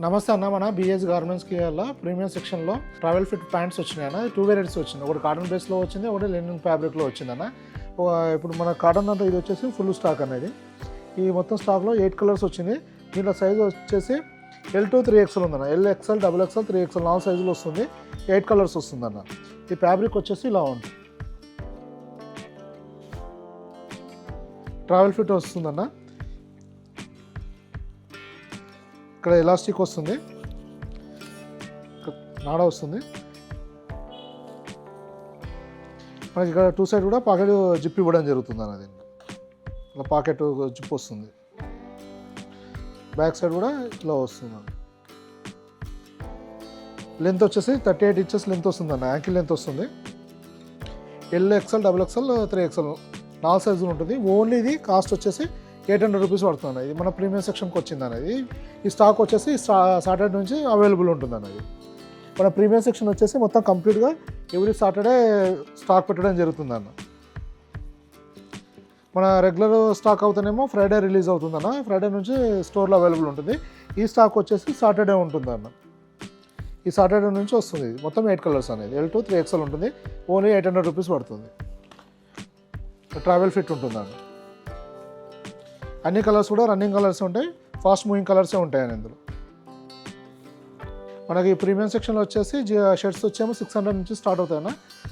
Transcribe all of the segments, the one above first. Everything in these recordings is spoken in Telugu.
నమస్తే అన్న, మన బిఎస్ గార్మెంట్స్కి వల్ల ప్రీమియం సెక్షన్లో ట్రావెల్ ఫిట్ ప్యాంట్స్ వచ్చినాయి అన్న. 2 వెరైటీస్ వచ్చింది. ఒకటి కాటన్ బేస్లో వచ్చింది, ఒకటి లెనిన్ ఫ్యాబ్రిక్లో వచ్చిందన్న. ఇప్పుడు మన కాటన్ అంతా ఇది వచ్చేసి ఫుల్ స్టాక్ అనేది. ఈ మొత్తం స్టాక్లో 8 కలర్స్ వచ్చింది. దీంట్లో సైజు వచ్చేసి L to 3XL ఉందన్న. LXL, XXL, 3XL 4 సైజులు వస్తుంది. 8 కలర్స్ వస్తుందన్న. ఈ ఫ్యాబ్రిక్ వచ్చేసి ఇలా ఉంటుంది. ట్రావెల్ ఫిట్ వస్తుందన్న. ఇక్కడ ఎలాస్టిక్ వస్తుంది, నాడ వస్తుంది. మనకి ఇక్కడ 2 సైడ్ కూడా పాకెట్ జిప్ ఇవ్వడం జరుగుతుంది అన్నది. ఇలా పాకెట్ జిప్ వస్తుంది. బ్యాక్ సైడ్ కూడా ఇలా వస్తుంది. లెంత్ వచ్చేసి 38 ఇంచెస్ లెంత్ వస్తుంది అన్న. యాంకిల్ లెంత్ వస్తుంది. LXL, XXL, 3XL 4 సైజులు ఉంటుంది. ఓన్లీ ఇది కాస్ట్ వచ్చేసి 800 రూపీస్ పడుతుంది. ఇది మన ప్రీమియం సెక్షన్కి వచ్చింది అనేది. ఈ స్టాక్ వచ్చేసి సాటర్డే నుంచి అవైలబుల్ ఉంటుంది అనేది. మన ప్రీమియం సెక్షన్ వచ్చేసి మొత్తం కంప్లీట్గా ఎవ్రీ సాటర్డే స్టాక్ పెట్టడం జరుగుతుంది అన్న. మన రెగ్యులర్ స్టాక్ అవుతానేమో ఫ్రైడే రిలీజ్ అవుతుందన్న. ఫ్రైడే నుంచి స్టోర్లో అవైలబుల్ ఉంటుంది. ఈ స్టాక్ వచ్చేసి సాటర్డే ఉంటుంది అన్న. ఈ సాటర్డే నుంచి వస్తుంది. మొత్తం 8 కలర్స్ అనేది. L to 3XL ఉంటుంది. ఓన్లీ 800 రూపీస్ పడుతుంది. ట్రావెల్ ఫిట్ ఉంటుంది అన్న. అన్ని కలర్స్ కూడా రన్నింగ్ కలర్స్ ఉంటాయి, ఫాస్ట్ మూవింగ్ కలర్సే ఉంటాయని ఇందులో. మనకి ప్రీమియం సెక్షన్లో వచ్చేసి షర్ట్స్ వచ్చేమో 600 నుంచి స్టార్ట్ అవుతాయన్న.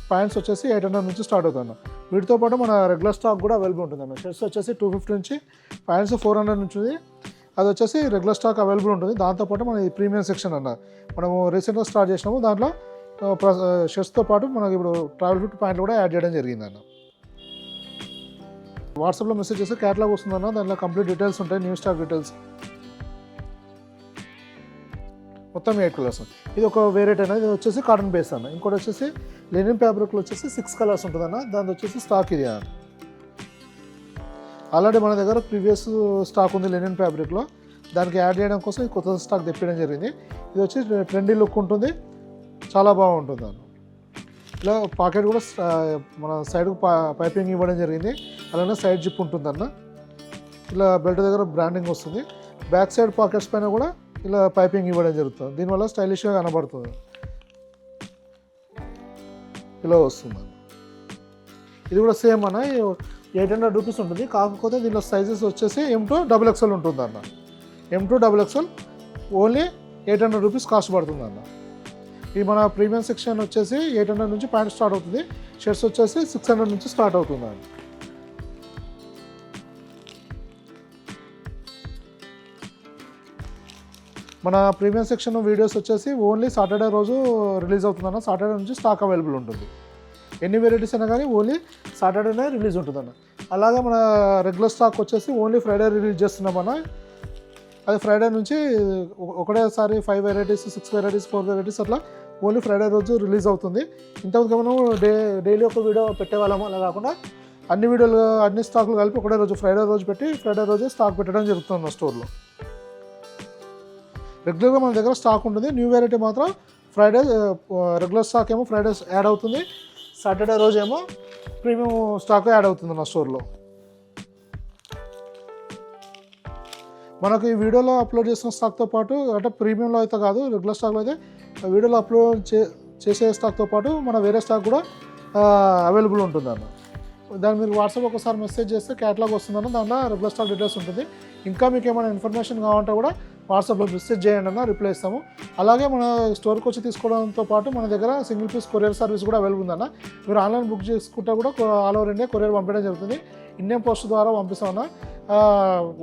ప్యాంట్స్ వచ్చేసి 800 నుంచి స్టార్ట్ అవుతాయన్న. వీటితో పాటు మన రెగ్యులర్ స్టాక్ కూడా అవైలబుల్ ఉంటుందన్న. షర్ట్స్ వచ్చేసి 250 నుంచి, ప్యాంట్స్ 400 నుంచి అది వచ్చేసి రెగ్యులర్ స్టాక్ అవైలబుల్ ఉంటుంది. దాంతోపాటు మన ఈ ప్రీమియం సెక్షన్ అన్న మనము రీసెంట్గా స్టార్ట్ చేసినాము. దాంట్లో షర్ట్స్తో పాటు మనకి ఇప్పుడు ట్రావెల్ ఫిట్ ప్యాంట్లు కూడా యాడ్ చేయడం జరిగిందన్న. వాట్సాప్లో మెసేజ్ చేస్తే క్యాటలాగ్ వస్తుందన్న. దాంట్లో కంప్లీట్ డీటెయిల్స్ ఉంటాయి, న్యూ స్టాక్ డీటెయిల్స్. మొత్తం 8 కలర్స్. ఇది ఒక వేరియట్ అయినా. ఇది వచ్చేసి కాటన్ బేస్ అన్న. ఇంకోటి వచ్చేసి లెనిన్ ఫ్యాబ్రిక్లో వచ్చేసి 6 కలర్స్ ఉంటుందన్న. దాని వచ్చేసి స్టాక్ ఇది అన్న. ఆల్రెడీ మన దగ్గర ప్రీవియస్ స్టాక్ ఉంది లెనిన్ ఫ్యాబ్రిక్లో. దానికి యాడ్ చేయడం కోసం ఈ కొత్త స్టాక్ తెప్పడం జరిగింది. ఇది వచ్చి ట్రెండీ లుక్ ఉంటుంది, చాలా బాగుంటుంది అన్న. ఇలా పాకెట్ కూడా మన సైడ్కు పైపింగ్ ఇవ్వడం జరిగింది. అలానే సైడ్ జిప్ ఉంటుందన్న. ఇలా బెల్ట్ దగ్గర బ్రాండింగ్ వస్తుంది. బ్యాక్ సైడ్ పాకెట్స్ పైన కూడా ఇలా పైపింగ్ ఇవ్వడం జరుగుతుంది. దీనివల్ల స్టైలిష్గా కనబడుతుంది. ఇలా వస్తుంది. ఇది కూడా సేమ్ అన్న. 800 రూపీస్ ఉంటుంది. కాకపోతే దీనిలో సైజెస్ వచ్చేసి M to XXL ఉంటుంది అన్న. M to XXL only 800 rupees cost పడుతుంది అన్న. ఈ మన ప్రీమియం సెక్షన్ వచ్చేసి 800 నుంచి ప్యాంట్ స్టార్ట్ అవుతుంది. షర్ట్స్ వచ్చేసి 600 నుంచి స్టార్ట్ అవుతుంది అండి. మన ప్రీమియం సెక్షన్ వీడియోస్ వచ్చేసి ఓన్లీ సాటర్డే రోజు రిలీజ్ అవుతుందన్న. సాటర్డే నుంచి స్టాక్ అవైలబుల్ ఉంటుంది. ఎన్ని వెరైటీస్ అయినా కానీ ఓన్లీ సాటర్డేనే రిలీజ్ ఉంటుందన్న. అలాగే మన రెగ్యులర్ స్టాక్ వచ్చేసి ఓన్లీ ఫ్రైడే రిలీజ్ చేస్తున్నామన్న. అది ఫ్రైడే నుంచి ఒకటేసారి 5 వెరైటీస్, 6 వెరైటీస్, 4 వెరైటీస్ అట్లా ఓన్లీ ఫ్రైడే రోజు రిలీజ్ అవుతుంది. ఇంతకుముందు మనం డైలీ ఒక వీడియో పెట్టేవాళ్ళము. అలా కాకుండా అన్ని వీడియోలు, అన్ని స్టాక్లు కలిపి ఒకటే రోజు ఫ్రైడే రోజు పెట్టి ఫ్రైడే రోజే స్టాక్ పెట్టడం జరుగుతుంది స్టోర్లో. రెగ్యులర్గా మన దగ్గర స్టాక్ ఉంటుంది. న్యూ వెరైటీ మాత్రం ఫ్రైడే, రెగ్యులర్ స్టాక్ ఏమో ఫ్రైడే యాడ్ అవుతుంది. సాటర్డే రోజు ఏమో ప్రీమియం స్టాక్ యాడ్ అవుతుంది నా స్టోర్లో. మనకు ఈ వీడియోలో అప్లోడ్ చేసిన స్టాక్తో పాటు, అంటే ప్రీమియంలో అయితే కాదు, రెగ్యులర్ స్టాక్లో అయితే వీడియోలో అప్లోడ్ చేసే స్టాక్తో పాటు మన వేరే స్టాక్ కూడా అవైలబుల్ ఉంటుందన్న. దాన్ని మీరు వాట్సాప్ ఒకసారి మెసేజ్ చేస్తే క్యాటలాగ్ వస్తుందన్న. దాంట్లో రెగ్యులర్ స్టాక్ డీటెయిల్స్ ఉంటుంది. ఇంకా మీకు ఏమైనా ఇన్ఫర్మేషన్ కావాలంటే కూడా వాట్సాప్లో మెసేజ్ చేయండి అన్న, రిప్లై ఇస్తాము. అలాగే మన స్టోర్కి వచ్చి తీసుకోవడంతో పాటు మన దగ్గర సింగిల్ పీస్ కొరియర్ సర్వీస్ కూడా అవైలబుల్ ఉందన్న. మీరు ఆన్లైన్ బుక్ చేసుకుంటే కూడా ఆల్ ఓవర్ ఇండియా కొరియర్ పంపించడం జరుగుతుంది. ఇండియన్ పోస్ట్ ద్వారా పంపిస్తామన్నా.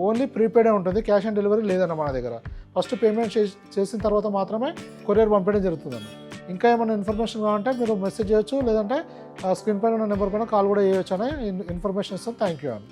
ఓన్లీ ప్రీపెయిడే ఉంటుంది, క్యాష్ ఆన్ డెలివరీ లేదన్న మన దగ్గర. ఫస్ట్ పేమెంట్ చేసిన తర్వాత మాత్రమే కొరియర్ పంపించడం జరుగుతుందన్న. ఇంకా ఏమైనా ఇన్ఫర్మేషన్ కావాలంటే మీరు మెసేజ్ చేయొచ్చు, లేదంటే స్క్రీన్ పైన ఉన్న నెంబర్ పైన కాల్ కూడా చేయొచ్చు అనే ఇన్ఫర్మేషన్ ఇస్తాం. థ్యాంక్ యూ అన్న.